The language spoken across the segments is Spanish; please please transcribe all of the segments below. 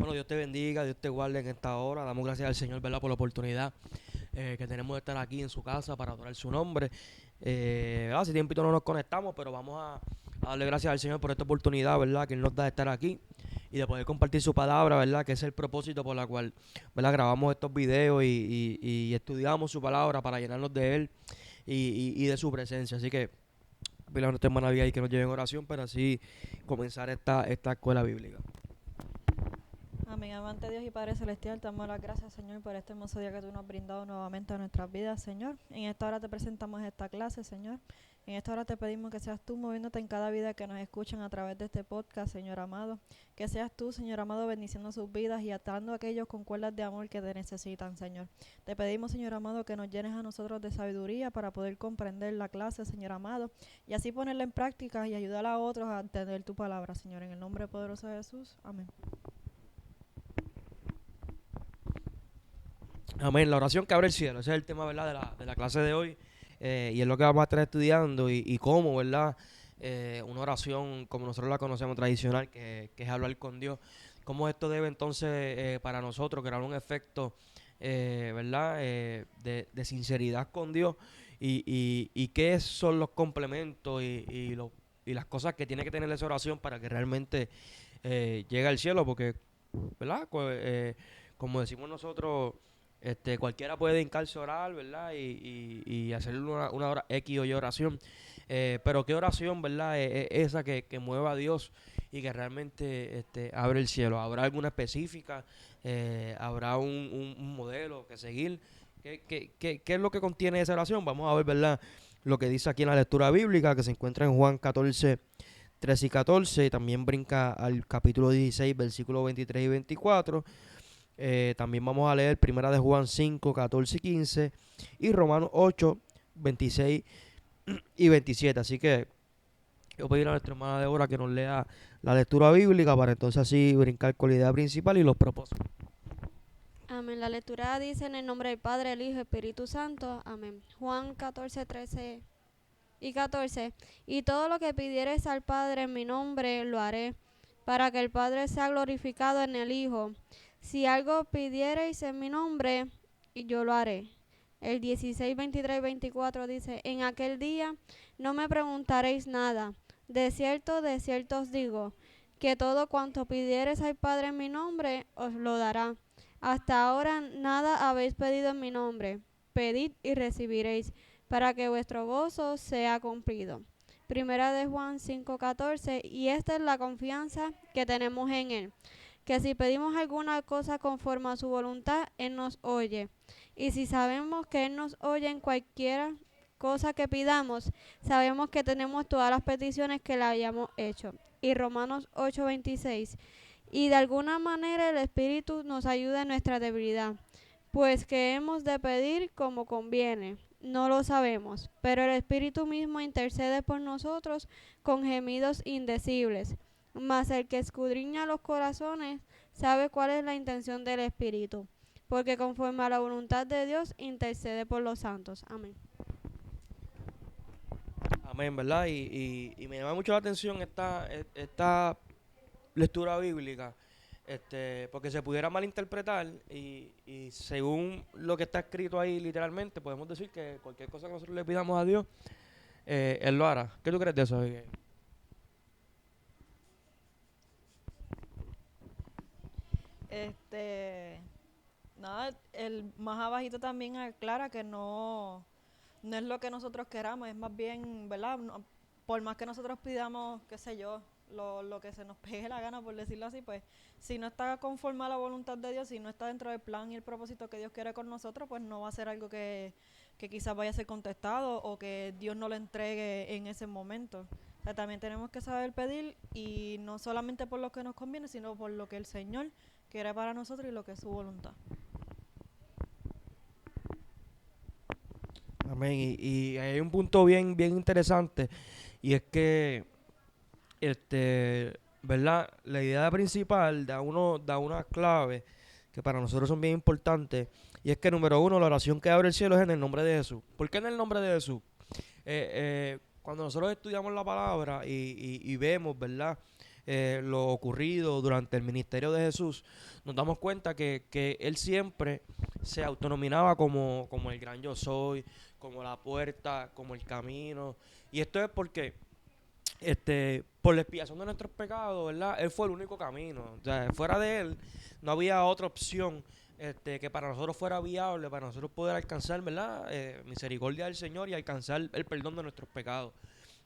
Bueno, Dios te bendiga, Dios te guarde en esta hora. Damos gracias al Señor, ¿verdad? Por la oportunidad que tenemos de estar aquí en su casa para adorar su nombre. Hace tiempito no nos conectamos, pero vamos a darle gracias al Señor por esta oportunidad, ¿verdad? Que Él nos da de estar aquí y de poder compartir su palabra, ¿verdad? Que es el propósito por la cual, ¿verdad? Grabamos estos videos y estudiamos su palabra para llenarnos de Él y de su presencia. Así que, pido a nuestra hermana Vía y que nos lleve en oración para así comenzar esta escuela bíblica. Amén, amante Dios y Padre Celestial, te damos las gracias, Señor, por este hermoso día que tú nos has brindado nuevamente a nuestras vidas, Señor. En esta hora te presentamos esta clase, Señor. En esta hora te pedimos que seas tú moviéndote en cada vida que nos escuchan a través de este podcast, Señor amado. Que seas tú, Señor amado, bendiciendo sus vidas y atando a aquellos con cuerdas de amor que te necesitan, Señor. Te pedimos, Señor amado, que nos llenes a nosotros de sabiduría para poder comprender la clase, Señor amado, y así ponerla en práctica y ayudar a otros a entender tu palabra, Señor. En el nombre poderoso de Jesús. Amén. Amén. La oración que abre el cielo. Ese es el tema, ¿verdad? De la clase de hoy. Y es lo que vamos a estar estudiando y cómo, ¿verdad? Una oración como nosotros la conocemos tradicional, que es hablar con Dios. Cómo esto debe entonces para nosotros crear un efecto, ¿verdad? De sinceridad con Dios y qué son los complementos y las cosas que tiene que tener esa oración para que realmente llegue al cielo. Porque, ¿verdad? Como decimos nosotros, cualquiera puede hincarse a orar, ¿verdad? Y hacer una hora X o Y oración. Pero qué oración, ¿verdad? Es esa que mueva a Dios y que realmente abre el cielo. ¿Habrá alguna específica? ¿Habrá un modelo que seguir? ¿Qué es lo que contiene esa oración? Vamos a ver, ¿verdad? Lo que dice aquí en la lectura bíblica, que se encuentra en Juan 14, 13 y 14. También brinca al capítulo 16, versículos 23 y 24. También vamos a leer Primera de Juan 5, 14 y 15 y Romanos 8, 26 y 27. Así que yo pedir a nuestra hermana Débora que nos lea la lectura bíblica para entonces así brincar con la idea principal y los propósitos. Amén. La lectura dice en el nombre del Padre, el Hijo y Espíritu Santo. Amén. Juan 14, 13 y 14. Y todo lo que pidiereis al Padre en mi nombre lo haré, para que el Padre sea glorificado en el Hijo. Si algo pidiereis en mi nombre, y yo lo haré. El 16, 23 y 24 dice, en aquel día no me preguntaréis nada. De cierto os digo, que todo cuanto pidiereis al Padre en mi nombre, os lo dará. Hasta ahora nada habéis pedido en mi nombre. Pedid y recibiréis, para que vuestro gozo sea cumplido. Primera de Juan 5:14, y esta es la confianza que tenemos en Él, que si pedimos alguna cosa conforme a su voluntad, Él nos oye. Y si sabemos que Él nos oye en cualquier cosa que pidamos, sabemos que tenemos todas las peticiones que le hayamos hecho. Y Romanos 8:26, y de alguna manera el Espíritu nos ayuda en nuestra debilidad, pues que hemos de pedir como conviene. No lo sabemos, pero el Espíritu mismo intercede por nosotros con gemidos indecibles. Mas el que escudriña los corazones sabe cuál es la intención del Espíritu, porque conforme a la voluntad de Dios intercede por los santos. Amén. Amén, ¿verdad? Y me llama mucho la atención esta lectura bíblica, porque se pudiera malinterpretar y según lo que está escrito ahí literalmente, podemos decir que cualquier cosa que nosotros le pidamos a Dios, Él lo hará. ¿Qué tú crees de eso, Miguel? Este, nada, el más abajito también aclara que no es lo que nosotros queramos, es más bien, ¿verdad? Por más que nosotros pidamos, qué sé yo, lo que se nos pegue la gana, por decirlo así, pues si no está conforme a la voluntad de Dios, si no está dentro del plan y el propósito que Dios quiere con nosotros, pues no va a ser algo que quizás vaya a ser contestado o que Dios no lo entregue en ese momento. O sea, también tenemos que saber pedir y no solamente por lo que nos conviene, sino por lo que el Señor quiere para nosotros y lo que es su voluntad. Amén. Y hay un punto bien interesante y es que, ¿verdad? La idea principal da una clave que para nosotros son bien importantes y es que número uno, la oración que abre el cielo es en el nombre de Jesús. ¿Por qué en el nombre de Jesús? Cuando nosotros estudiamos la palabra y vemos, ¿verdad? lo ocurrido durante el ministerio de Jesús, nos damos cuenta que él siempre se autonominaba como el gran yo soy, como la puerta, como el camino. Y esto es porque por la expiación de nuestros pecados, ¿verdad? Él fue el único camino. O sea, fuera de él no había otra opción que para nosotros fuera viable, para nosotros poder alcanzar, ¿verdad? Misericordia del Señor y alcanzar el perdón de nuestros pecados.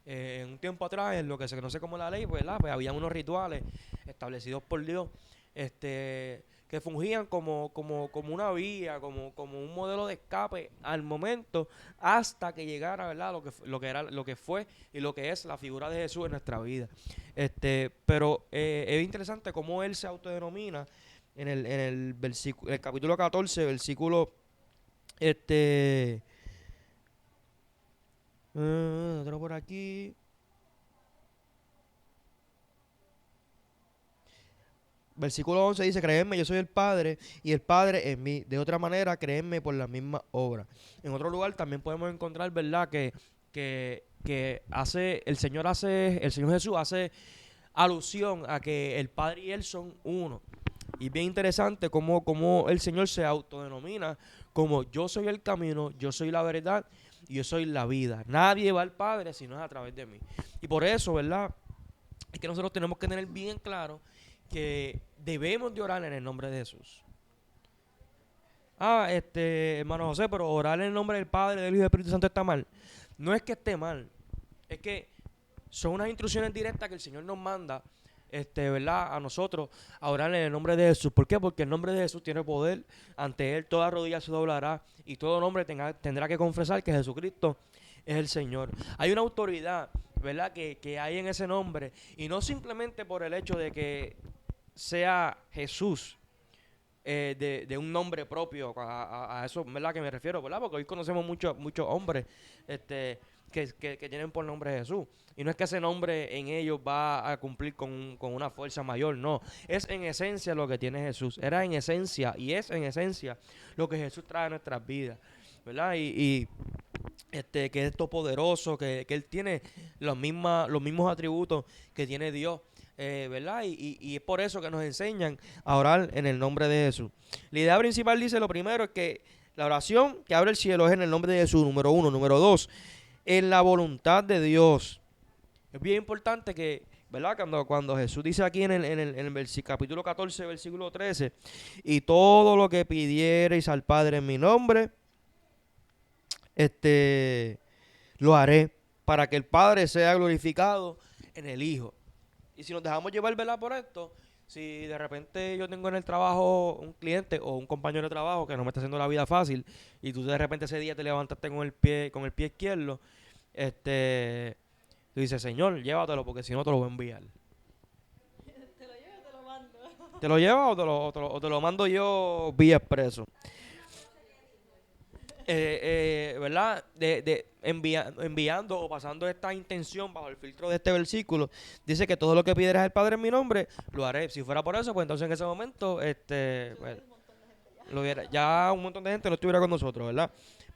En un tiempo atrás, en lo que se conoce como la ley, ¿verdad? Pues había unos rituales establecidos por Dios, que fungían como una vía, como un modelo de escape al momento, hasta que llegara, ¿verdad? Lo que fue y lo que es la figura de Jesús en nuestra vida. Pero es interesante cómo él se autodenomina el capítulo 14, versículo, otro por aquí. Versículo 11 dice, creedme, yo soy el Padre y el Padre en mí. De otra manera, creedme por la misma obra. En otro lugar también podemos encontrar, ¿verdad? Que el Señor Jesús hace alusión a que el Padre y Él son uno. Y es bien interesante cómo el Señor se autodenomina como yo soy el camino, yo soy la verdad y yo soy la vida. Nadie va al Padre si no es a través de mí. Y por eso, ¿verdad? Es que nosotros tenemos que tener bien claro que debemos de orar en el nombre de Jesús. Hermano José, pero orar en el nombre del Padre, del Hijo y del Espíritu Santo está mal. No es que esté mal, es que son unas instrucciones directas que el Señor nos manda, ¿verdad? A nosotros a orar en el nombre de Jesús. ¿Por qué? Porque el nombre de Jesús tiene poder. Ante Él toda rodilla se doblará y todo nombre tendrá que confesar que Jesucristo es el Señor. Hay una autoridad, ¿verdad? Que hay en ese nombre. Y no simplemente por el hecho de que sea Jesús, de un nombre propio, a eso, ¿verdad? Que me refiero, ¿verdad? Porque hoy conocemos muchos hombres que tienen por nombre Jesús. Y no es que ese nombre en ellos va a cumplir con una fuerza mayor, no. Es en esencia lo que tiene Jesús. Era en esencia y es en esencia lo que Jesús trae a nuestras vidas, ¿verdad? Que es todopoderoso, que Él tiene los mismos atributos que tiene Dios. ¿Verdad? Y es por eso que nos enseñan a orar en el nombre de Jesús. La idea principal dice, lo primero es que la oración que abre el cielo es en el nombre de Jesús, número uno. Número dos, en la voluntad de Dios. Es bien importante que, ¿verdad? Cuando Jesús dice aquí en el capítulo 14, versículo 13, y todo lo que pidiereis al Padre en mi nombre, lo haré para que el Padre sea glorificado en el Hijo. Y si nos dejamos llevar, ¿verdad? Por esto, si de repente yo tengo en el trabajo un cliente o un compañero de trabajo que no me está haciendo la vida fácil y tú de repente ese día te levantaste con el pie izquierdo, tú dices, Señor, llévatelo porque si no te lo voy a enviar. Te lo llevo y te lo mando. ¿Te lo llevas o te lo mando yo vía expreso? ¿Verdad? Enviando o pasando esta intención bajo el filtro de este versículo, dice que todo lo que pidieras al Padre en mi nombre, lo haré. Si fuera por eso, pues entonces en ese momento, pues, ya un montón de gente no estuviera con nosotros, ¿verdad?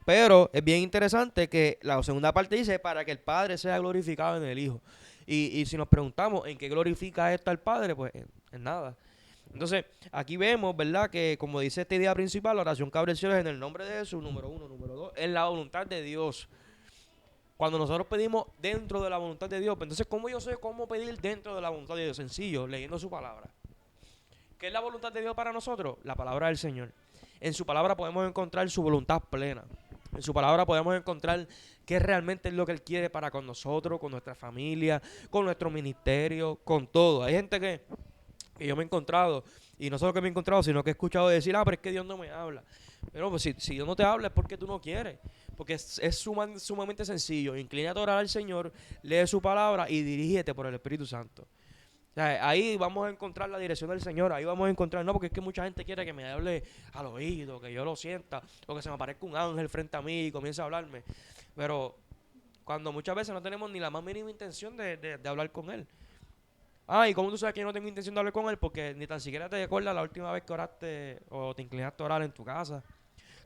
Pero es bien interesante que la segunda parte dice para que el Padre sea glorificado en el Hijo. Y si nos preguntamos en qué glorifica esto al Padre, pues en nada. Entonces, aquí vemos, ¿verdad? Que como dice esta idea principal, la oración que abre el cielo es en el nombre de Jesús, número uno. Número dos, en la voluntad de Dios. Cuando nosotros pedimos dentro de la voluntad de Dios, pues entonces, ¿cómo yo sé cómo pedir dentro de la voluntad de Dios? Sencillo, leyendo su palabra. ¿Qué es la voluntad de Dios para nosotros? La palabra del Señor. En su palabra podemos encontrar su voluntad plena. En su palabra podemos encontrar qué realmente es lo que Él quiere para con nosotros, con nuestra familia, con nuestro ministerio, con todo. Hay gente que yo me he encontrado, y no solo que me he encontrado, sino que he escuchado decir, pero es que Dios no me habla. Pero pues si Dios no te habla es porque tú no quieres, porque es sumamente sencillo. Inclínate a orar al Señor, lee su palabra y dirígete por el Espíritu Santo. O sea, ahí vamos a encontrar la dirección del Señor, ahí vamos a encontrar, no, porque es que mucha gente quiere que me hable al oído, que yo lo sienta, o que se me aparezca un ángel frente a mí y comience a hablarme. Pero cuando muchas veces no tenemos ni la más mínima intención de hablar con Él. ¿Y cómo tú sabes que yo no tengo intención de hablar con Él? Porque ni tan siquiera te acuerdas la última vez que oraste o te inclinaste a orar en tu casa.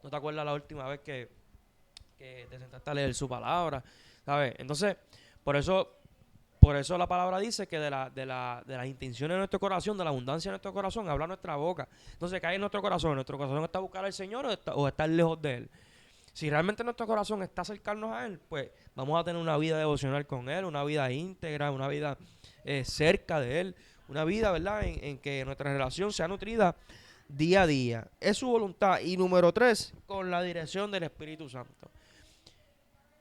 No te acuerdas la última vez que te sentaste a leer su palabra, ¿sabes? Entonces, por eso Por eso la palabra dice que de las intenciones de nuestro corazón, de la abundancia de nuestro corazón, habla nuestra boca. Entonces, ¿qué hay en nuestro corazón? Nuestro corazón está buscar al Señor o estar lejos de Él. Si realmente nuestro corazón está acercarnos a Él, pues vamos a tener una vida devocional con Él, una vida íntegra, una vida cerca de Él, una vida, ¿verdad?, en que nuestra relación sea nutrida día a día. Es su voluntad. Y número 3, con la dirección del Espíritu Santo.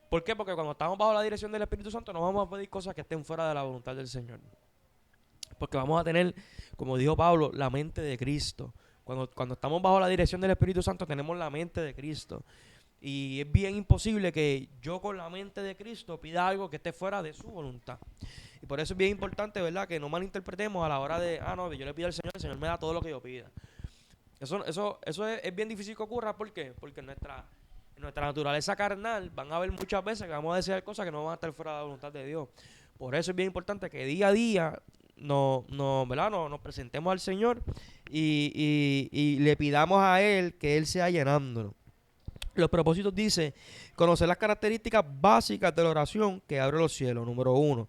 ¿Por qué? Porque cuando estamos bajo la dirección del Espíritu Santo no vamos a pedir cosas que estén fuera de la voluntad del Señor. Porque vamos a tener, como dijo Pablo, la mente de Cristo. Cuando estamos bajo la dirección del Espíritu Santo tenemos la mente de Cristo. Y es bien imposible que yo con la mente de Cristo pida algo que esté fuera de su voluntad. Y por eso es bien importante, ¿verdad?, que no malinterpretemos a la hora de, no, yo le pido al Señor, el Señor me da todo lo que yo pida. Eso es bien difícil que ocurra. ¿Por qué? Porque en nuestra naturaleza carnal van a haber muchas veces que vamos a desear cosas que no van a estar fuera de la voluntad de Dios. Por eso es bien importante que día a día ¿verdad?, nos presentemos al Señor y le pidamos a Él que Él sea llenándonos. Los propósitos dice conocer las características básicas de la oración que abre los cielos, número 1.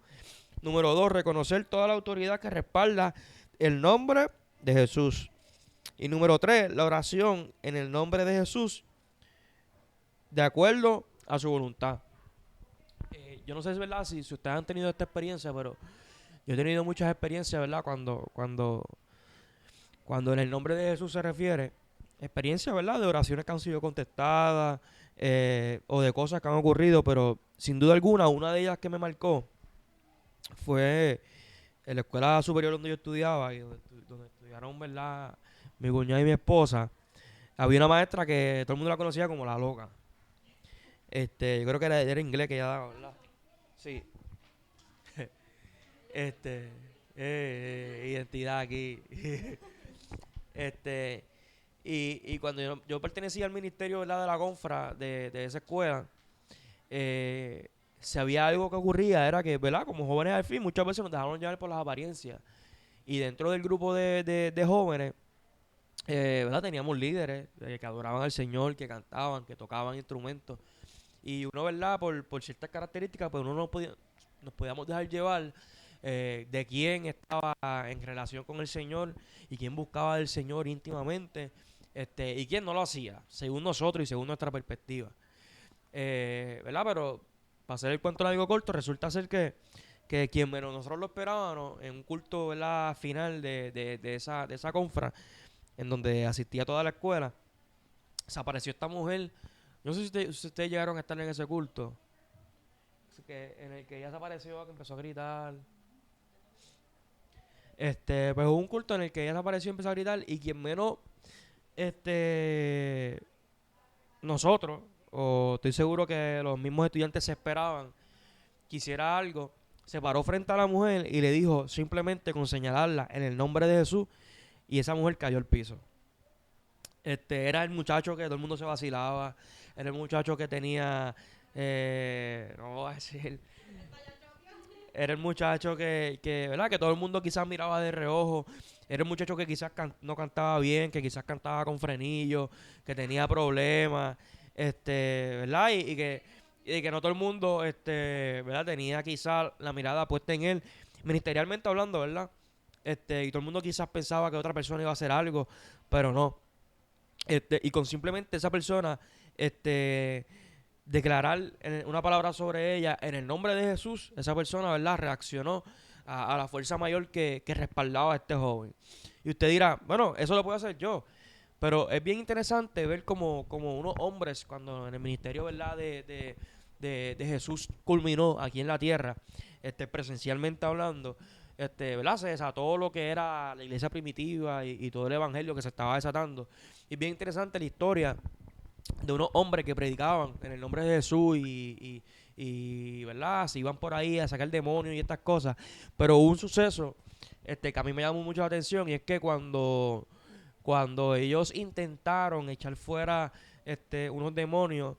Número 2, reconocer toda la autoridad que respalda el nombre de Jesús. Y número 3, la oración en el nombre de Jesús de acuerdo a su voluntad. Yo no sé si es verdad si ustedes han tenido esta experiencia, pero yo he tenido muchas experiencias, ¿verdad? Cuando en el nombre de Jesús se refiere, experiencias, ¿verdad?, de oraciones que han sido contestadas o de cosas que han ocurrido, pero sin duda alguna, una de ellas que me marcó fue en la escuela superior donde yo estudiaba y donde estudiaron, ¿verdad?, mi cuñada y mi esposa. Había una maestra que todo el mundo la conocía como la loca. Yo creo que era inglés que ella daba, ¿verdad? Sí. Identidad aquí. Y cuando yo pertenecía al ministerio, ¿verdad?, de la confra de esa escuela, si había algo que ocurría era que, ¿verdad?, como jóvenes al fin, muchas veces nos dejaron llevar por las apariencias. Y dentro del grupo de jóvenes, ¿verdad?, teníamos líderes que adoraban al Señor, que cantaban, que tocaban instrumentos. Y uno, ¿verdad?, por ciertas características, pues uno nos podíamos dejar llevar de quién estaba en relación con el Señor y quién buscaba del Señor íntimamente, y quién no lo hacía, según nosotros y según nuestra perspectiva. ¿Verdad? Pero para hacer el cuento largo corto, resulta ser que quien menos nosotros lo esperábamos en un culto, ¿verdad?, final de esa confra, en donde asistía toda la escuela, se apareció esta mujer. No sé si ustedes llegaron a estar en ese culto, en el que ella se apareció, que empezó a gritar. Pues hubo un culto en el que ella se apareció y empezó a gritar, y quien menos nosotros, o estoy seguro que los mismos estudiantes se esperaban que hiciera algo, se paró frente a la mujer y le dijo simplemente con señalarla en el nombre de Jesús, y esa mujer cayó al piso. Era el muchacho que todo el mundo se vacilaba, era el muchacho que tenía, no voy a decir, era el muchacho ¿verdad?, que todo el mundo quizás miraba de reojo. Era el muchacho que quizás no cantaba bien, que quizás cantaba con frenillo, que tenía problemas, ¿verdad? Y que no todo el mundo, ¿verdad?, tenía quizás la mirada puesta en él, ministerialmente hablando, ¿verdad? Y todo el mundo quizás pensaba que otra persona iba a hacer algo, pero no. Y con simplemente esa persona, declarar una palabra sobre ella en el nombre de Jesús, esa persona, ¿verdad?, reaccionó a la fuerza mayor que respaldaba a este joven. Y usted dirá, bueno, eso lo puedo hacer yo. Pero es bien interesante ver como unos hombres, cuando en el ministerio, ¿verdad?, de Jesús culminó aquí en la tierra, presencialmente hablando, ¿verdad?, se desató lo que era la iglesia primitiva y todo el evangelio que se estaba desatando. Y es bien interesante la historia de unos hombres que predicaban en el nombre de Jesús y ¿verdad?, se iban por ahí a sacar demonios y estas cosas. Pero hubo un suceso que a mí me llamó mucho la atención, y es que cuando ellos intentaron echar fuera unos demonios,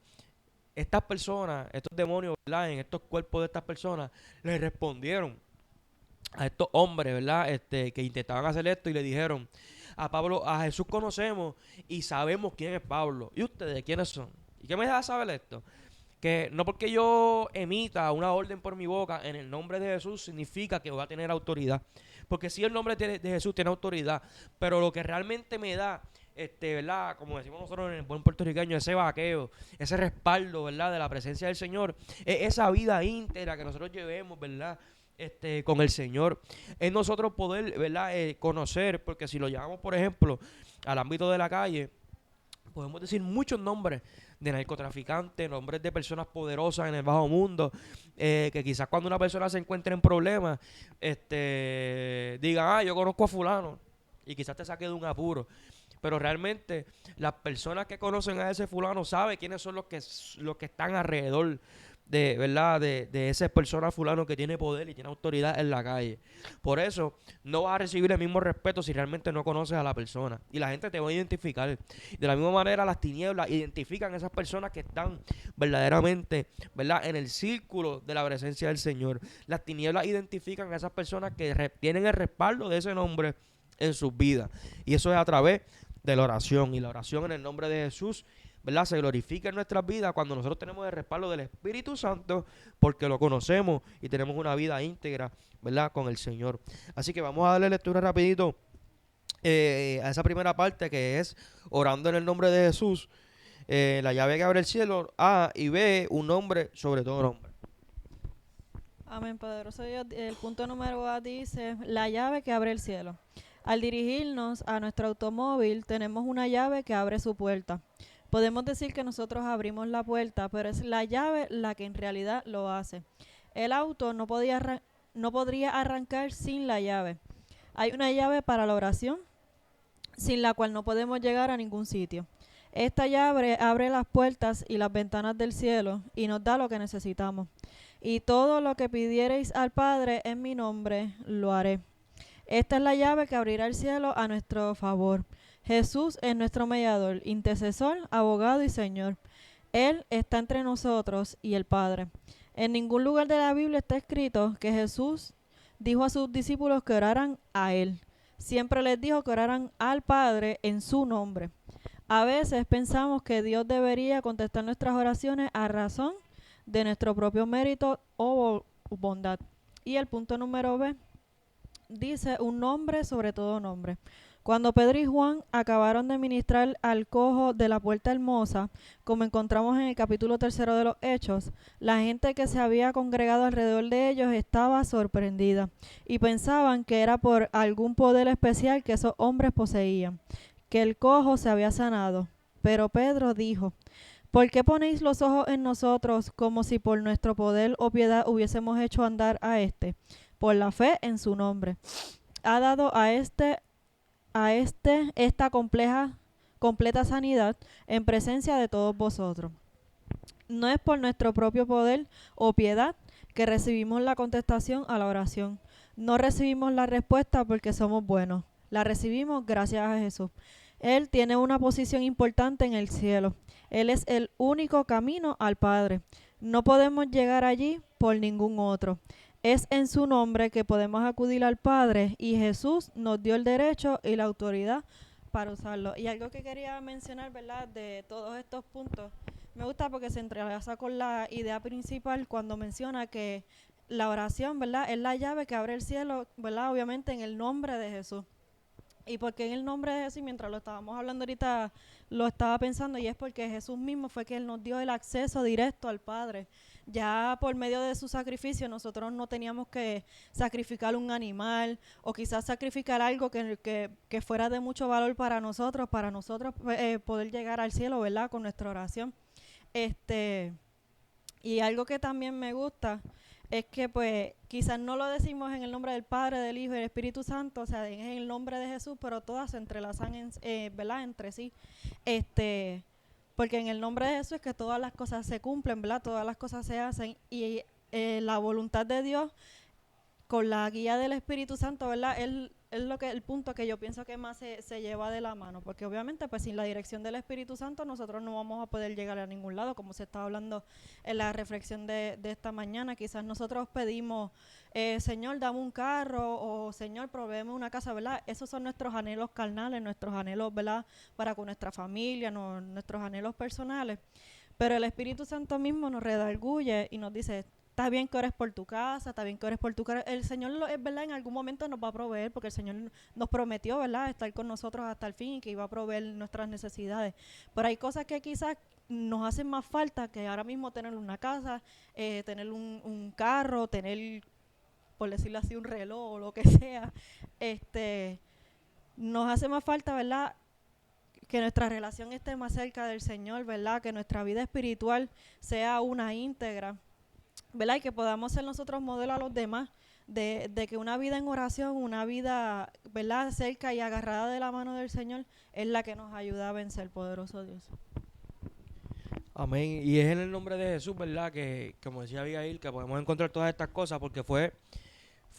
estas personas, estos demonios, ¿verdad?, en estos cuerpos de estas personas, les respondieron a estos hombres, ¿verdad?, que intentaban hacer esto, y le dijeron: a Jesús conocemos y sabemos quién es Pablo. ¿Y ustedes quiénes son? ¿Y qué me deja saber esto? que no porque yo emita una orden por mi boca en el nombre de Jesús significa que voy a tener autoridad. Porque sí, el nombre de Jesús tiene autoridad, pero lo que realmente me da, ¿verdad? Como decimos nosotros en el buen puertorriqueño, ese vaqueo, ese respaldo, ¿verdad? De la presencia del Señor, es esa vida íntegra que nosotros llevemos, ¿verdad? Con el Señor, es nosotros poder, ¿verdad? Conocer, porque si lo llevamos, por ejemplo, al ámbito de la calle, podemos decir muchos nombres de narcotraficantes, nombres de personas poderosas en el bajo mundo, que quizás cuando una persona se encuentre en problemas, diga, yo conozco a fulano, y quizás te saque de un apuro. Pero realmente las personas que conocen a ese fulano saben quiénes son los que están alrededor de, ¿verdad? De esa persona fulano que tiene poder y tiene autoridad en la calle. Por eso no vas a recibir el mismo respeto si realmente no conoces a la persona. Y la gente te va a identificar. De la misma manera las tinieblas identifican a esas personas que están verdaderamente, ¿verdad? En el círculo de la presencia del Señor. Las tinieblas identifican a esas personas que tienen el respaldo de ese nombre en sus vidas. Y eso es a través de la oración. Y la oración en el nombre de Jesús, ¿verdad? Se glorifica en nuestras vidas cuando nosotros tenemos el respaldo del Espíritu Santo, porque lo conocemos y tenemos una vida íntegra, ¿verdad? Con el Señor. Así que vamos a darle lectura rapidito a esa primera parte, que es orando en el nombre de Jesús. La llave que abre el cielo, A y B, un nombre sobre todo nombre. Amén, poderoso Dios. El punto número A dice, la llave que abre el cielo. Al dirigirnos a nuestro automóvil, tenemos una llave que abre su puerta. Podemos decir que nosotros abrimos la puerta, pero es la llave la que en realidad lo hace. El auto no podría arrancar sin la llave. Hay una llave para la oración, sin la cual no podemos llegar a ningún sitio. Esta llave abre las puertas y las ventanas del cielo y nos da lo que necesitamos. Y todo lo que pidiereis al Padre en mi nombre, lo haré. Esta es la llave que abrirá el cielo a nuestro favor. Jesús es nuestro mediador, intercesor, abogado y Señor. Él está entre nosotros y el Padre. En ningún lugar de la Biblia está escrito que Jesús dijo a sus discípulos que oraran a Él. Siempre les dijo que oraran al Padre en su nombre. A veces pensamos que Dios debería contestar nuestras oraciones a razón de nuestro propio mérito o bondad. Y el punto número B dice un nombre sobre todo nombre. Cuando Pedro y Juan acabaron de ministrar al cojo de la Puerta Hermosa, como encontramos en el capítulo 3 de los Hechos, la gente que se había congregado alrededor de ellos estaba sorprendida y pensaban que era por algún poder especial que esos hombres poseían, que el cojo se había sanado. Pero Pedro dijo, ¿por qué ponéis los ojos en nosotros como si por nuestro poder o piedad hubiésemos hecho andar a este? Por la fe en su nombre. Ha dado a este esta completa sanidad en presencia de todos vosotros. No es por nuestro propio poder o piedad que recibimos la contestación a la oración. No recibimos la respuesta porque somos buenos. La recibimos gracias a Jesús. Él tiene una posición importante en el cielo. Él es el único camino al Padre. No podemos llegar allí por ningún otro. Es en su nombre que podemos acudir al Padre y Jesús nos dio el derecho y la autoridad para usarlo. Y algo que quería mencionar, ¿verdad? De todos estos puntos, me gusta porque se entrelaza con la idea principal cuando menciona que la oración, ¿verdad? Es la llave que abre el cielo, ¿verdad? Obviamente en el nombre de Jesús. Y porque en el nombre de Jesús, mientras lo estábamos hablando ahorita, lo estaba pensando, y es porque Jesús mismo fue quien nos dio el acceso directo al Padre. Ya por medio de su sacrificio nosotros no teníamos que sacrificar un animal o quizás sacrificar algo que fuera de mucho valor para nosotros poder llegar al cielo, ¿verdad? Con nuestra oración. Y algo que también me gusta es que pues quizás no lo decimos en el nombre del Padre, del Hijo y del Espíritu Santo, o sea, en el nombre de Jesús, pero todas se entrelazan ¿verdad? Entre sí. Porque en el nombre de Jesús es que todas las cosas se cumplen, ¿verdad? Todas las cosas se hacen y la voluntad de Dios con la guía del Espíritu Santo, ¿verdad? Es el punto que yo pienso que más se lleva de la mano, porque obviamente pues sin la dirección del Espíritu Santo nosotros no vamos a poder llegar a ningún lado, como se estaba hablando en la reflexión de esta mañana. Quizás nosotros pedimos, Señor, dame un carro, o Señor, provéeme una casa, ¿verdad? Esos son nuestros anhelos carnales, nuestros anhelos, ¿verdad? Para con nuestra familia, nuestros anhelos personales. Pero el Espíritu Santo mismo nos redarguye y nos dice, está bien que ores por tu casa, está bien que ores por tu casa. El Señor, es verdad, en algún momento nos va a proveer, porque el Señor nos prometió, ¿verdad?, estar con nosotros hasta el fin y que iba a proveer nuestras necesidades. Pero hay cosas que quizás nos hacen más falta que ahora mismo tener una casa, tener un carro, tener, por decirlo así, un reloj o lo que sea. Nos hace más falta, ¿verdad?, que nuestra relación esté más cerca del Señor, ¿verdad?, que nuestra vida espiritual sea una íntegra, ¿verdad?, y que podamos ser nosotros modelo a los demás de que una vida en oración, una vida, ¿verdad?, cerca y agarrada de la mano del Señor es la que nos ayuda a vencer, poderoso Dios. Amén. Y es en el nombre de Jesús, ¿verdad? Que, como decía Abigail, que podemos encontrar todas estas cosas, porque fue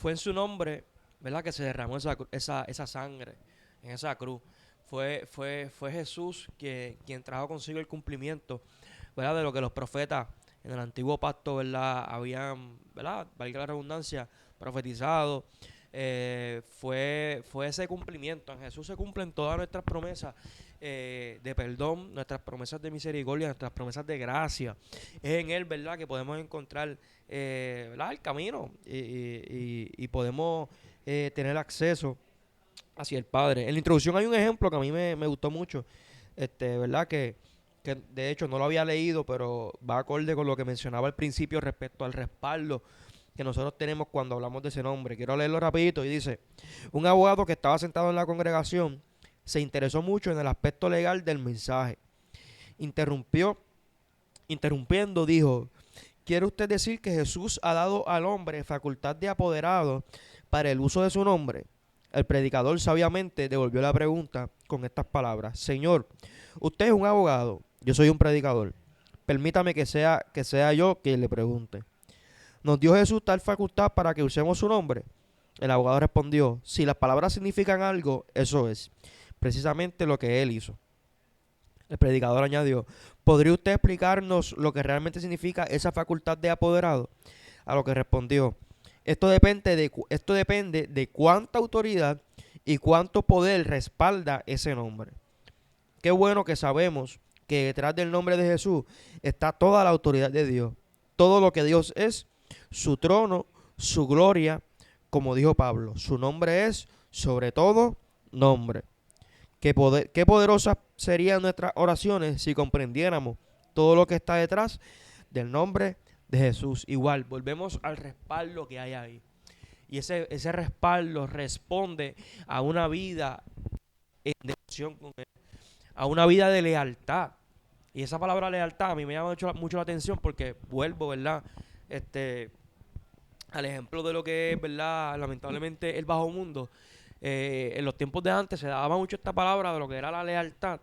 en su nombre, ¿verdad?, que se derramó esa sangre en esa cruz. Fue Jesús quien trajo consigo el cumplimiento, ¿verdad?, de lo que los profetas en el antiguo pacto, ¿verdad?, habían, ¿verdad?, valga la redundancia, profetizado. Fue ese cumplimiento. En Jesús se cumplen todas nuestras promesas de perdón, nuestras promesas de misericordia, nuestras promesas de gracia. Es en Él, ¿verdad?, que podemos encontrar, ¿verdad?, el camino y podemos tener acceso hacia el Padre. En la introducción hay un ejemplo que a mí me gustó mucho, ¿verdad?, que de hecho no lo había leído, pero va acorde con lo que mencionaba al principio respecto al respaldo que nosotros tenemos cuando hablamos de ese nombre. Quiero leerlo rapidito y dice: un abogado que estaba sentado en la congregación se interesó mucho en el aspecto legal del mensaje. Interrumpiendo, dijo: ¿quiere usted decir que Jesús ha dado al hombre facultad de apoderado para el uso de su nombre? El predicador sabiamente devolvió la pregunta con estas palabras: Señor, usted es un abogado, yo soy un predicador. Permítame que sea yo quien le pregunte. ¿Nos dio Jesús tal facultad para que usemos su nombre? El abogado respondió: si las palabras significan algo, eso es precisamente lo que él hizo. El predicador añadió: ¿podría usted explicarnos lo que realmente significa esa facultad de apoderado? A lo que respondió: esto depende de cuánta autoridad y cuánto poder respalda ese nombre. Qué bueno que sabemos que detrás del nombre de Jesús está toda la autoridad de Dios, todo lo que Dios es, su trono, su gloria, como dijo Pablo. Su nombre es sobre todo nombre. Qué poderosas serían nuestras oraciones si comprendiéramos todo lo que está detrás del nombre de Jesús. Igual, volvemos al respaldo que hay ahí. Y ese respaldo responde a una vida en devoción con Él, a una vida de lealtad. Y esa palabra lealtad a mí me llama mucho la atención, porque vuelvo, ¿verdad?, al ejemplo de lo que es, ¿verdad?, lamentablemente el bajo mundo. En los tiempos de antes se daba mucho esta palabra de lo que era la lealtad,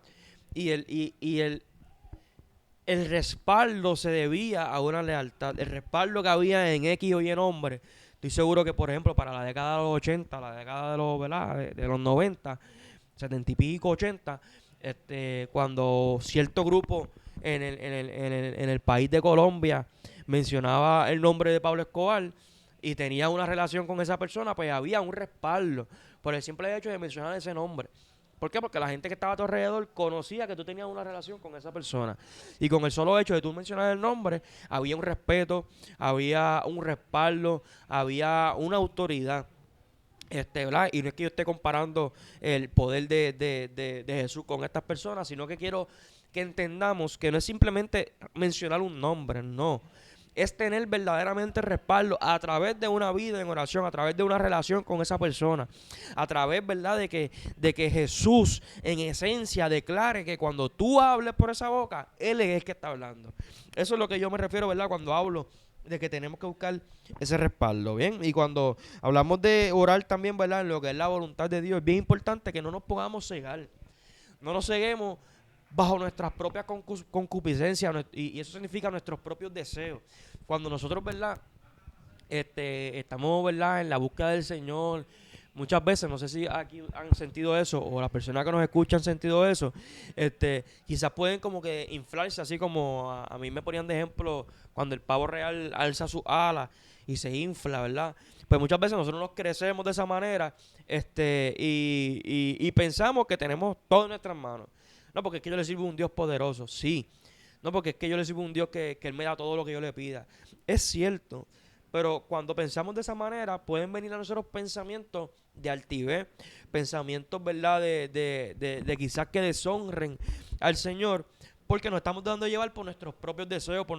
y el respaldo se debía a una lealtad. El respaldo que había en X o Y nombre. Estoy seguro que, por ejemplo, para la década de los 80, la década de los, ¿verdad?, de los 90, 70 y pico, 80, cuando cierto grupo en el país de Colombia mencionaba el nombre de Pablo Escobar y tenía una relación con esa persona, pues había un respaldo por el simple hecho de mencionar ese nombre. ¿Por qué? Porque la gente que estaba a tu alrededor conocía que tú tenías una relación con esa persona. Y con el solo hecho de tú mencionar el nombre, había un respeto, había un respaldo, había una autoridad. ¿Verdad? Y no es que yo esté comparando el poder de Jesús con estas personas, sino que quiero que entendamos que no es simplemente mencionar un nombre, no. Es tener verdaderamente respaldo a través de una vida en oración, a través de una relación con esa persona, a través, ¿verdad?, de que Jesús en esencia declare que cuando tú hables por esa boca, Él es el que está hablando. Eso es lo que yo me refiero, ¿verdad?, cuando hablo de que tenemos que buscar ese respaldo, ¿bien? Y cuando hablamos de orar también, ¿verdad?, en lo que es la voluntad de Dios, es bien importante que no nos podamos cegar. No nos ceguemos bajo nuestras propias concupiscencias, y eso significa nuestros propios deseos. Cuando nosotros, ¿verdad?, estamos, ¿verdad?, en la búsqueda del Señor, muchas veces, no sé si aquí han sentido eso, o las personas que nos escuchan han sentido eso, quizás pueden como que inflarse, así como a mí me ponían de ejemplo cuando el pavo real alza sus alas y se infla, ¿verdad? Pues muchas veces nosotros nos crecemos de esa manera, y pensamos que tenemos todo en nuestras manos. No, porque es que yo le sirvo a un Dios poderoso, sí. No, porque es que yo le sirvo a un Dios que Él me da todo lo que yo le pida. Es cierto, pero cuando pensamos de esa manera, pueden venir a nosotros pensamientos de altivez, pensamientos, ¿verdad? De quizás que deshonren al Señor, porque nos estamos dando a llevar por nuestros propios deseos, por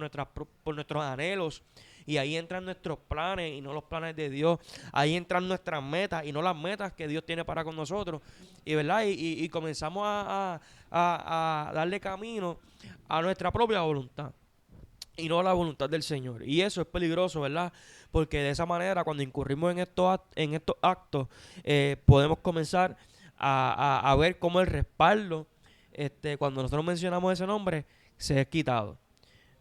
nuestros anhelos. Y ahí entran nuestros planes y no los planes de Dios. Ahí entran nuestras metas y no las metas que Dios tiene para con nosotros. Y, ¿verdad? Y comenzamos a darle camino a nuestra propia voluntad y no a la voluntad del Señor. Y eso es peligroso, ¿verdad? Porque de esa manera, cuando incurrimos en estos actos, podemos comenzar a ver cómo el respaldo, cuando nosotros mencionamos ese nombre, se es quitado.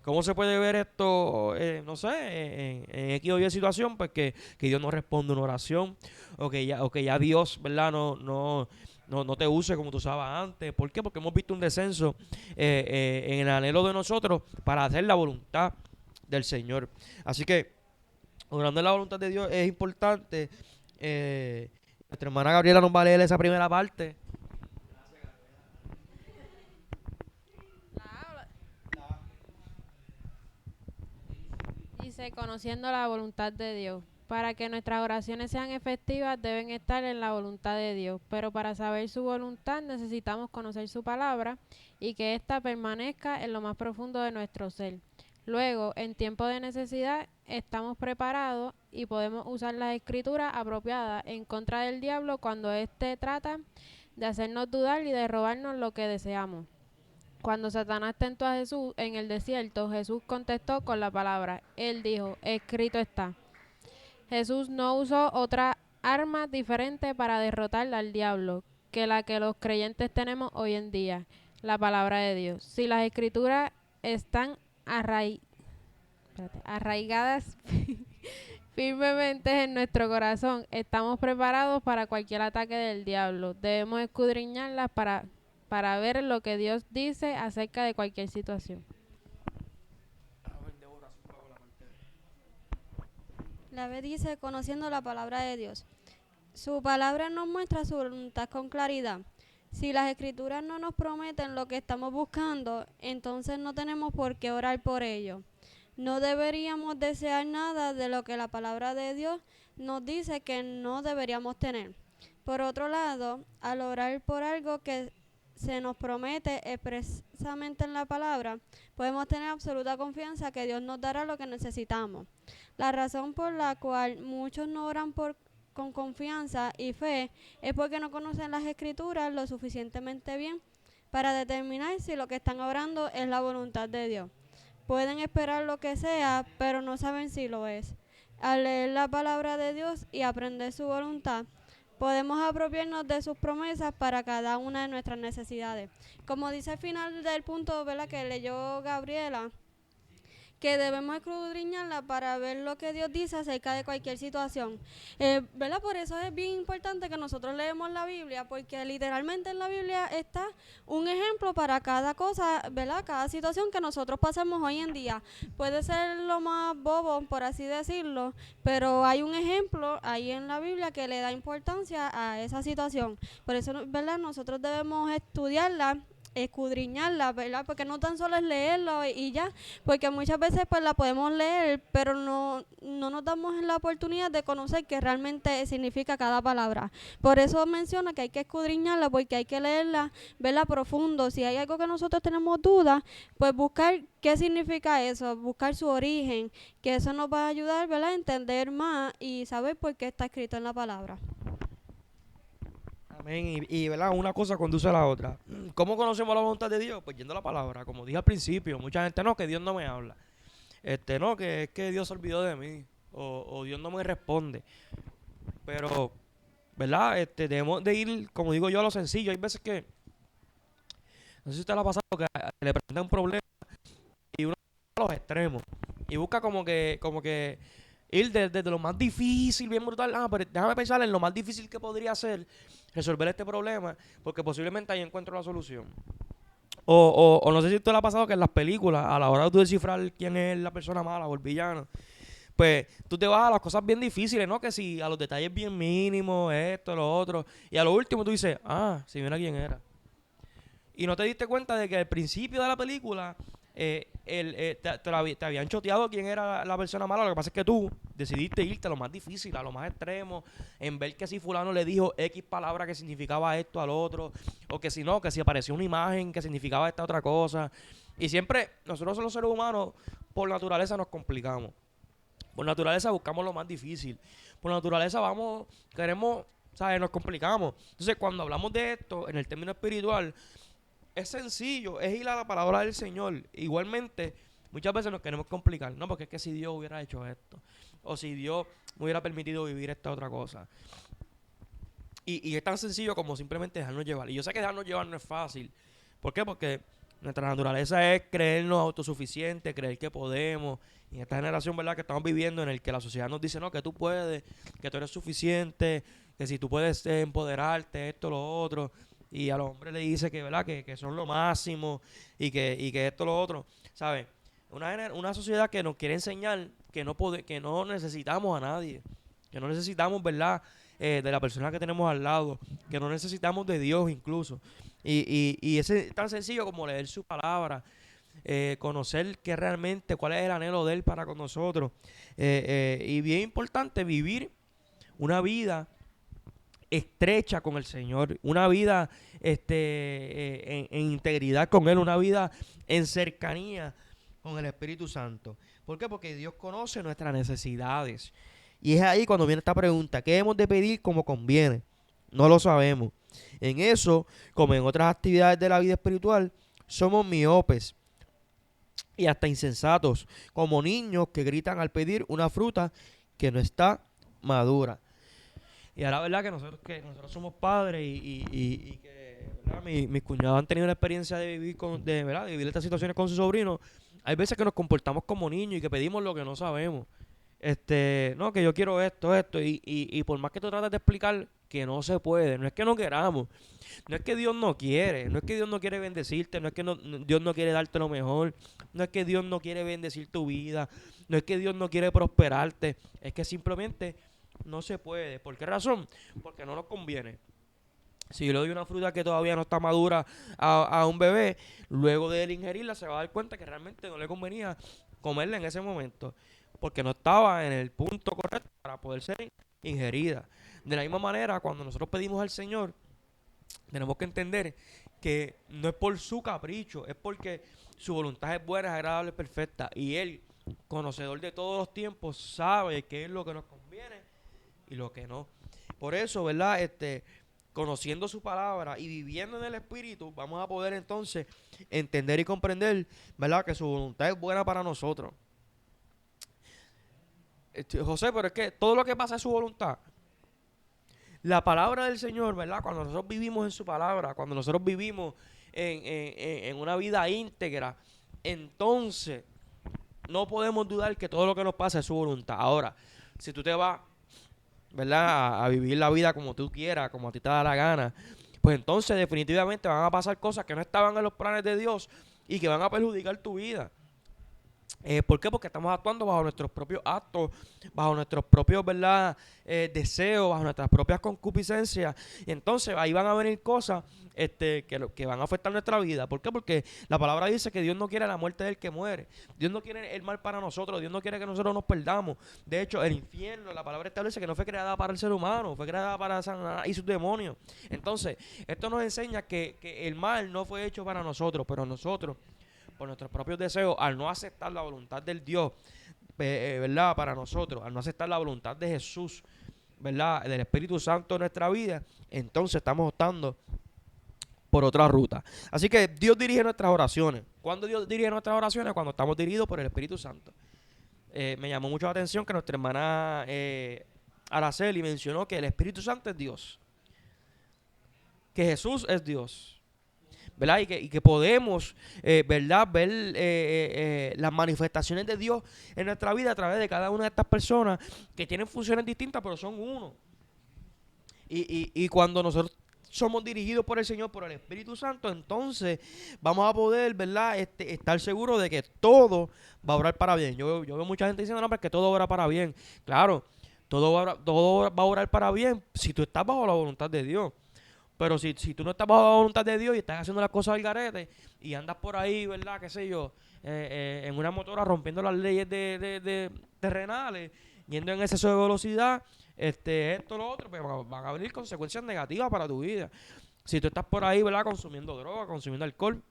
¿Cómo se puede ver esto, no sé, en X o Y situación? Pues que Dios no responde una oración, o que ya Dios, ¿verdad? No te use como tú usabas antes. ¿Por qué? Porque hemos visto un descenso en el anhelo de nosotros para hacer la voluntad del Señor. Así que, orando en la voluntad de Dios es importante. Nuestra hermana Gabriela nos va a leer esa primera parte. Dice, conociendo la voluntad de Dios. Para que nuestras oraciones sean efectivas deben estar en la voluntad de Dios, pero para saber su voluntad necesitamos conocer su palabra y que ésta permanezca en lo más profundo de nuestro ser. Luego, en tiempo de necesidad, estamos preparados y podemos usar las escrituras apropiadas en contra del diablo cuando éste trata de hacernos dudar y de robarnos lo que deseamos. Cuando Satanás tentó a Jesús en el desierto, Jesús contestó con la palabra. Él dijo, escrito está. Jesús no usó otra arma diferente para derrotar al diablo que la que los creyentes tenemos hoy en día, la palabra de Dios. Si las escrituras están arraigadas firmemente en nuestro corazón, estamos preparados para cualquier ataque del diablo. Debemos escudriñarlas para ver lo que Dios dice acerca de cualquier situación. La B dice, conociendo la palabra de Dios. Su palabra nos muestra su voluntad con claridad. Si las escrituras no nos prometen lo que estamos buscando, entonces no tenemos por qué orar por ello. No deberíamos desear nada de lo que la palabra de Dios nos dice que no deberíamos tener. Por otro lado, al orar por algo que se nos promete expresamente en la palabra, podemos tener absoluta confianza que Dios nos dará lo que necesitamos. La razón por la cual muchos no oran con confianza y fe es porque no conocen las escrituras lo suficientemente bien para determinar si lo que están orando es la voluntad de Dios. Pueden esperar lo que sea, pero no saben si lo es. Al leer la palabra de Dios y aprender su voluntad, podemos apropiarnos de sus promesas para cada una de nuestras necesidades. Como dice al final del punto, ¿verdad?, que leyó Gabriela, que debemos escudriñarla para ver lo que Dios dice acerca de cualquier situación. ¿Verdad? Por eso es bien importante que nosotros leemos la Biblia, porque literalmente en la Biblia está un ejemplo para cada cosa, ¿verdad? Cada situación que nosotros pasamos hoy en día. Puede ser lo más bobo, por así decirlo, pero hay un ejemplo ahí en la Biblia que le da importancia a esa situación. Por eso, ¿verdad?, nosotros debemos estudiarla, escudriñarla, ¿verdad? Porque no tan solo es leerlo y ya, porque muchas veces pues la podemos leer, pero no nos damos la oportunidad de conocer qué realmente significa cada palabra. Por eso menciona que hay que escudriñarla, porque hay que leerla, verla profundo. Si hay algo que nosotros tenemos dudas, pues buscar qué significa eso, buscar su origen, que eso nos va a ayudar, ¿verdad?, a entender más y saber por qué está escrito en la palabra. Amén. ¿Verdad? Una cosa conduce a la otra. ¿Cómo conocemos la voluntad de Dios? Pues yendo a la palabra. Como dije al principio, mucha gente no, que Dios no me habla. No, que es que Dios se olvidó de mí. O Dios no me responde. Pero, ¿verdad? Debemos de ir, como digo yo, a lo sencillo. Hay veces que, no sé si usted le ha pasado, que le presenta un problema y uno va a los extremos. Y busca como que ir desde lo más difícil, bien brutal. Pero déjame pensar en lo más difícil que podría ser resolver este problema, porque posiblemente ahí encuentro la solución. O no sé si esto le ha pasado que en las películas, a la hora de tú descifrar quién es la persona mala o el villano, pues tú te vas a las cosas bien difíciles, ¿no? Que si a los detalles bien mínimos, esto, lo otro, y a lo último tú dices, si mira quién era. Y no te diste cuenta de que al principio de la película, te habían choteado quién era la persona mala. Lo que pasa es que tú decidiste irte a lo más difícil, a lo más extremo, en ver que si fulano le dijo X palabra que significaba esto al otro, o que si no, que si apareció una imagen que significaba esta otra cosa. Y siempre, nosotros los seres humanos, por naturaleza nos complicamos. Por naturaleza buscamos lo más difícil. Por naturaleza queremos, ¿sabes? Nos complicamos. Entonces, cuando hablamos de esto, en el término espiritual, es sencillo, es ir a la palabra del Señor. Igualmente, muchas veces nos queremos complicar, ¿no? Porque es que si Dios hubiera hecho esto, o si Dios me hubiera permitido vivir esta otra cosa. Y es tan sencillo como simplemente dejarnos llevar. Y yo sé que dejarnos llevar no es fácil. ¿Por qué? Porque nuestra naturaleza es creernos autosuficientes, creer que podemos. Y en esta generación, ¿verdad?, que estamos viviendo, en el que la sociedad nos dice, no, que tú puedes, que tú eres suficiente, que si tú puedes empoderarte, esto, lo otro. Y a los hombres le dice que, ¿verdad?, que son lo máximo y que esto, lo otro. ¿Sabes? Una sociedad que nos quiere enseñar que no necesitamos a nadie. Que no necesitamos, ¿verdad?, de la persona que tenemos al lado. Que no necesitamos de Dios incluso. Y es tan sencillo como leer su palabra, conocer que realmente cuál es el anhelo de Él para con nosotros. Y bien importante, vivir una vida estrecha con el Señor, una vida en integridad con Él, una vida en cercanía con el Espíritu Santo. ¿Por qué? Porque Dios conoce nuestras necesidades. Y es ahí cuando viene esta pregunta: ¿qué hemos de pedir como conviene? No lo sabemos. En eso, como en otras actividades de la vida espiritual, somos miopes y hasta insensatos, como niños que gritan al pedir una fruta que no está madura. Y ahora, ¿verdad?, que nosotros somos padres y que, ¿verdad?, mis cuñados han tenido la experiencia de vivir ¿verdad?, de vivir estas situaciones con sus sobrinos. Hay veces que nos comportamos como niños y que pedimos lo que no sabemos. No, que yo quiero esto, y por más que tú trates de explicar que no se puede, no es que no queramos, no es que Dios no quiere, no es que Dios no quiere bendecirte, no es que Dios no quiere darte lo mejor, no es que Dios no quiere bendecir tu vida, no es que Dios no quiere prosperarte, es que simplemente no se puede. ¿Por qué razón? Porque no nos conviene. Si yo le doy una fruta que todavía no está madura a un bebé, luego de él ingerirla se va a dar cuenta que realmente no le convenía comerla en ese momento, porque no estaba en el punto correcto para poder ser ingerida. De la misma manera, cuando nosotros pedimos al Señor, tenemos que entender que no es por su capricho, es porque su voluntad es buena, es agradable, es perfecta. Y Él, conocedor de todos los tiempos, sabe qué es lo que nos conviene y lo que no. Por eso, ¿verdad?, conociendo su palabra y viviendo en el Espíritu, vamos a poder entonces entender y comprender, ¿verdad?, que su voluntad es buena para nosotros. José, pero es que todo lo que pasa es su voluntad. La palabra del Señor, ¿verdad?, cuando nosotros vivimos en su palabra, cuando nosotros vivimos en una vida íntegra, entonces no podemos dudar que todo lo que nos pasa es su voluntad. Ahora, si tú te vas, ¿verdad?, a vivir la vida como tú quieras, como a ti te da la gana, pues entonces definitivamente van a pasar cosas que no estaban en los planes de Dios y que van a perjudicar tu vida. ¿Por qué? Porque estamos actuando bajo nuestros propios actos, bajo nuestros propios, ¿verdad?, deseos, bajo nuestras propias concupiscencias. Y entonces ahí van a venir cosas que van a afectar nuestra vida. ¿Por qué? Porque la palabra dice que Dios no quiere la muerte del que muere. Dios no quiere el mal para nosotros. Dios no quiere que nosotros nos perdamos. De hecho, el infierno, la palabra establece que no fue creada para el ser humano, fue creada para Satanás y sus demonios. Entonces, esto nos enseña que el mal no fue hecho para nosotros, pero nosotros, por nuestros propios deseos, al no aceptar la voluntad del Dios, ¿verdad?, para nosotros, al no aceptar la voluntad de Jesús, ¿verdad?, del Espíritu Santo en nuestra vida, entonces estamos optando por otra ruta. Así que Dios dirige nuestras oraciones. ¿Cuándo Dios dirige nuestras oraciones? Cuando estamos dirigidos por el Espíritu Santo. Me llamó mucho la atención que nuestra hermana Araceli mencionó que el Espíritu Santo es Dios, que Jesús es Dios, ¿verdad? Y que podemos, ¿verdad?, ver las manifestaciones de Dios en nuestra vida a través de cada una de estas personas que tienen funciones distintas, pero son uno. Y cuando nosotros somos dirigidos por el Señor, por el Espíritu Santo, entonces vamos a poder, ¿verdad?, estar seguros de que todo va a obrar para bien. Yo veo mucha gente diciendo, no, pero es que todo obra para bien. Claro, todo va a obrar para bien si tú estás bajo la voluntad de Dios. Pero si tú no estás bajo la voluntad de Dios y estás haciendo las cosas al garete y andas por ahí, ¿verdad? Qué sé yo, en una motora rompiendo las leyes de terrenales, yendo en exceso de velocidad, esto, lo otro, pues van a venir consecuencias negativas para tu vida. Si tú estás por ahí, ¿verdad? Consumiendo droga, consumiendo alcohol,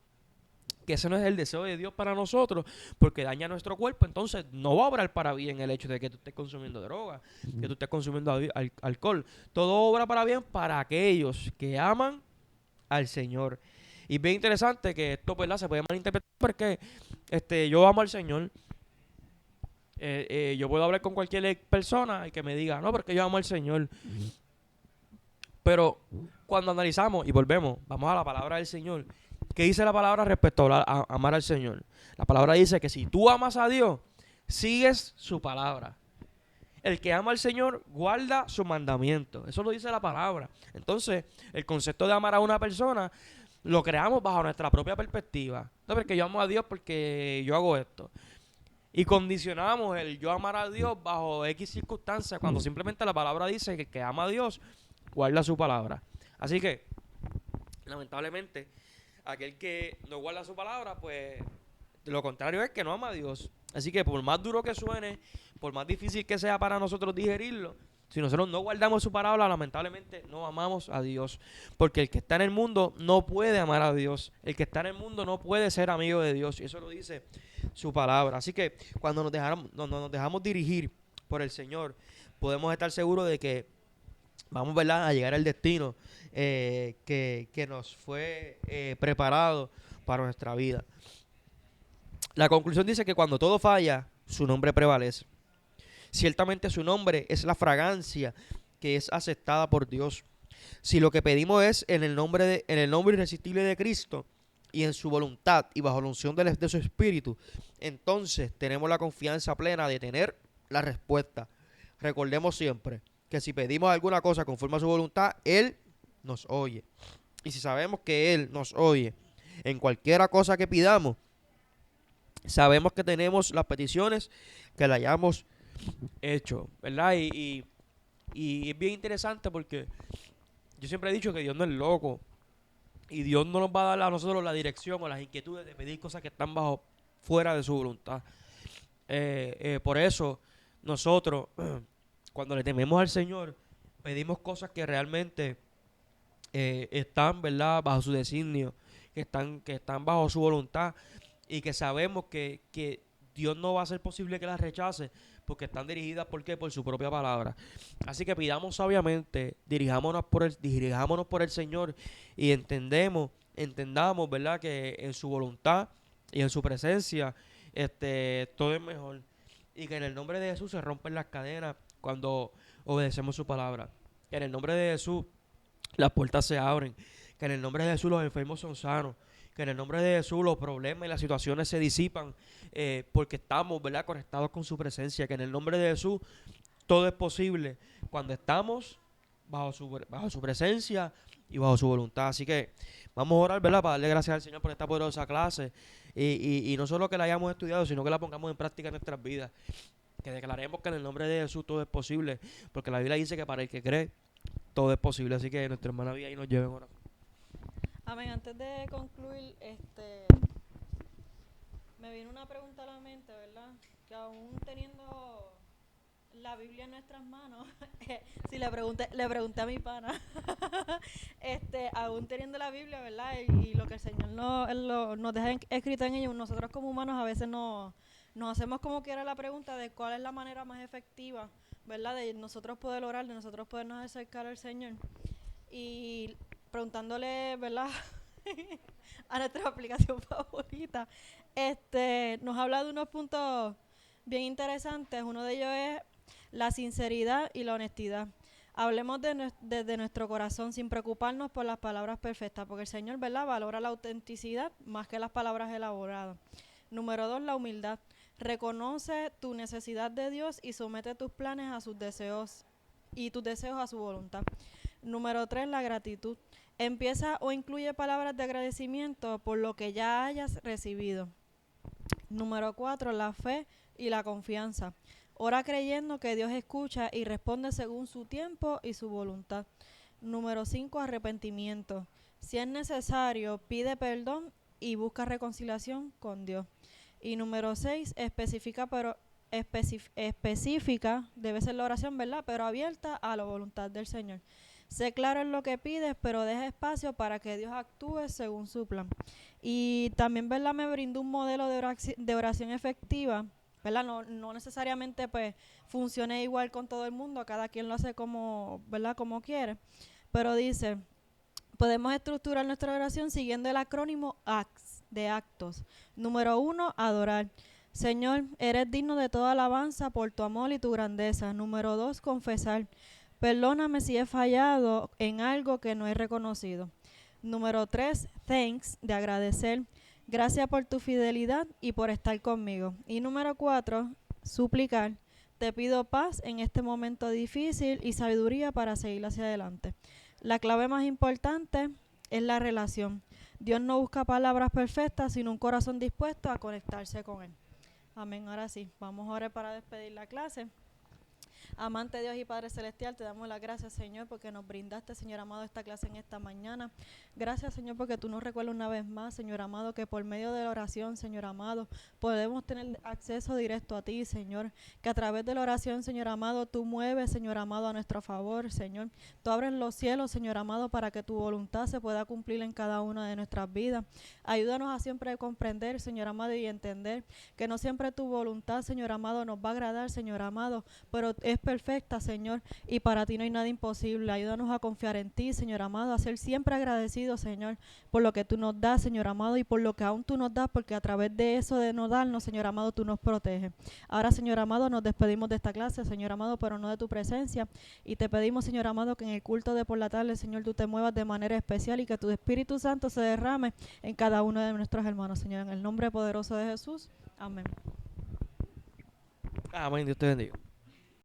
que ese no es el deseo de Dios para nosotros, porque daña nuestro cuerpo, entonces no va a obrar para bien el hecho de que tú estés consumiendo droga, que tú estés consumiendo alcohol. Todo obra para bien para aquellos que aman al Señor. Y es bien interesante que esto, ¿verdad? Se puede malinterpretar porque yo amo al Señor. Yo puedo hablar con cualquier persona y que me diga, no, porque yo amo al Señor. Pero cuando analizamos y volvemos, vamos a la palabra del Señor. ¿Qué dice la palabra respecto a amar al Señor? La palabra dice que si tú amas a Dios, sigues su palabra. El que ama al Señor guarda su mandamiento. Eso lo dice la palabra. Entonces, el concepto de amar a una persona lo creamos bajo nuestra propia perspectiva. No, porque yo amo a Dios porque yo hago esto. Y condicionamos el yo amar a Dios bajo X circunstancias, cuando simplemente la palabra dice que el que ama a Dios guarda su palabra. Así que, lamentablemente, aquel que no guarda su palabra, pues lo contrario es que no ama a Dios. Así que por más duro que suene, por más difícil que sea para nosotros digerirlo, si nosotros no guardamos su palabra, lamentablemente no amamos a Dios. Porque el que está en el mundo no puede amar a Dios. El que está en el mundo no puede ser amigo de Dios. Y eso lo dice su palabra. Así que cuando nos dejamos dirigir por el Señor, podemos estar seguros de que vamos, ¿verdad?, a llegar al destino que nos fue preparado para nuestra vida. La conclusión dice que cuando todo falla, su nombre prevalece. Ciertamente su nombre es la fragancia que es aceptada por Dios. Si lo que pedimos es en el nombre irresistible de Cristo y en su voluntad y bajo la unción de su Espíritu, entonces tenemos la confianza plena de tener la respuesta. Recordemos siempre que si pedimos alguna cosa conforme a su voluntad, Él nos oye. Y si sabemos que Él nos oye en cualquiera cosa que pidamos, sabemos que tenemos las peticiones que le hayamos hecho, ¿verdad? Y es bien interesante porque yo siempre he dicho que Dios no es loco y Dios no nos va a dar a nosotros la dirección o las inquietudes de pedir cosas que están fuera de su voluntad. Por eso nosotros cuando le tememos al Señor pedimos cosas que realmente están, ¿verdad?, bajo su designio, que están bajo su voluntad y que sabemos que Dios no va a ser posible que las rechace porque están dirigidas, ¿por qué?, por su propia palabra. Así que pidamos sabiamente, dirijámonos por el Señor y entendamos, ¿verdad?, que en su voluntad y en su presencia todo es mejor y que en el nombre de Jesús se rompen las cadenas cuando obedecemos su palabra. Que en el nombre de Jesús las puertas se abren. Que en el nombre de Jesús los enfermos son sanos. Que en el nombre de Jesús los problemas y las situaciones se disipan porque estamos, ¿verdad?, conectados con su presencia. Que en el nombre de Jesús todo es posible cuando estamos bajo su presencia y bajo su voluntad. Así que vamos a orar, ¿verdad?, para darle gracias al Señor por esta poderosa clase y no solo que la hayamos estudiado, sino que la pongamos en práctica en nuestras vidas. Que declaremos que en el nombre de Jesús todo es posible, porque la Biblia dice que para el que cree todo es posible. Así que nuestra hermana Vía ahí nos lleve en oración. Amén. Antes de concluir, me vino una pregunta a la mente, ¿verdad? Que aún teniendo la Biblia en nuestras manos, si le pregunté a mi pana, aún teniendo la Biblia, ¿verdad? Y lo que el Señor nos deja escrito en ella, nosotros como humanos a veces nos hacemos como quiera la pregunta de cuál es la manera más efectiva, ¿verdad?, de nosotros poder orar, de nosotros podernos acercar al Señor. Y preguntándole, ¿verdad?, a nuestra aplicación favorita, nos habla de unos puntos bien interesantes. Uno de ellos es la sinceridad y la honestidad. Hablemos desde nuestro corazón sin preocuparnos por las palabras perfectas, porque el Señor, ¿verdad?, valora la autenticidad más que las palabras elaboradas. Número 2, la humildad. Reconoce tu necesidad de Dios y somete tus planes a sus deseos y tus deseos a su voluntad. Número 3, la gratitud. Empieza o incluye palabras de agradecimiento por lo que ya hayas recibido. Número 4, la fe y la confianza. Ora creyendo que Dios escucha y responde según su tiempo y su voluntad. Número 5, arrepentimiento. Si es necesario, pide perdón y busca reconciliación con Dios. Y número 6, específica, debe ser la oración, ¿verdad? Pero abierta a la voluntad del Señor. Sé claro en lo que pides, pero deja espacio para que Dios actúe según su plan. Y también, ¿verdad? Me brindó un modelo de oración efectiva, ¿verdad? No necesariamente pues funcione igual con todo el mundo, cada quien lo hace como, ¿verdad? Como quiere. Pero dice, podemos estructurar nuestra oración siguiendo el acrónimo ACTS, de actos. Número 1, adorar. Señor, eres digno de toda alabanza por tu amor y tu grandeza. Número 2, confesar. Perdóname si he fallado en algo que no he reconocido. Número 3, thanks, de agradecer. Gracias por tu fidelidad y por estar conmigo. Y número 4, suplicar. Te pido paz en este momento difícil y sabiduría para seguir hacia adelante. La clave más importante es la relación. Dios no busca palabras perfectas, sino un corazón dispuesto a conectarse con Él. Amén. Ahora sí, vamos a orar para despedir la clase. Amante Dios y Padre Celestial, te damos las gracias, Señor, porque nos brindaste, Señor amado, esta clase en esta mañana. Gracias, Señor, porque tú nos recuerdas una vez más, Señor amado, que por medio de la oración, Señor amado, podemos tener acceso directo a ti, Señor. Que a través de la oración, Señor amado, tú mueves, Señor amado, a nuestro favor, Señor. Tú abres los cielos, Señor amado, para que tu voluntad se pueda cumplir en cada una de nuestras vidas. Ayúdanos a siempre comprender, Señor amado, y entender que no siempre tu voluntad, Señor amado, nos va a agradar, Señor amado, pero es perfecta, Señor, y para ti no hay nada imposible. Ayúdanos a confiar en ti, Señor amado, a ser siempre agradecidos, Señor, por lo que tú nos das, Señor amado, y por lo que aún tú nos das, porque a través de eso de no darnos, Señor amado, tú nos proteges. Ahora, Señor amado, nos despedimos de esta clase, Señor amado, pero no de tu presencia, y te pedimos, Señor amado, que en el culto de por la tarde, Señor, tú te muevas de manera especial y que tu Espíritu Santo se derrame en cada uno de nuestros hermanos, Señor, en el nombre poderoso de Jesús. Amén. Amén. Dios te bendiga.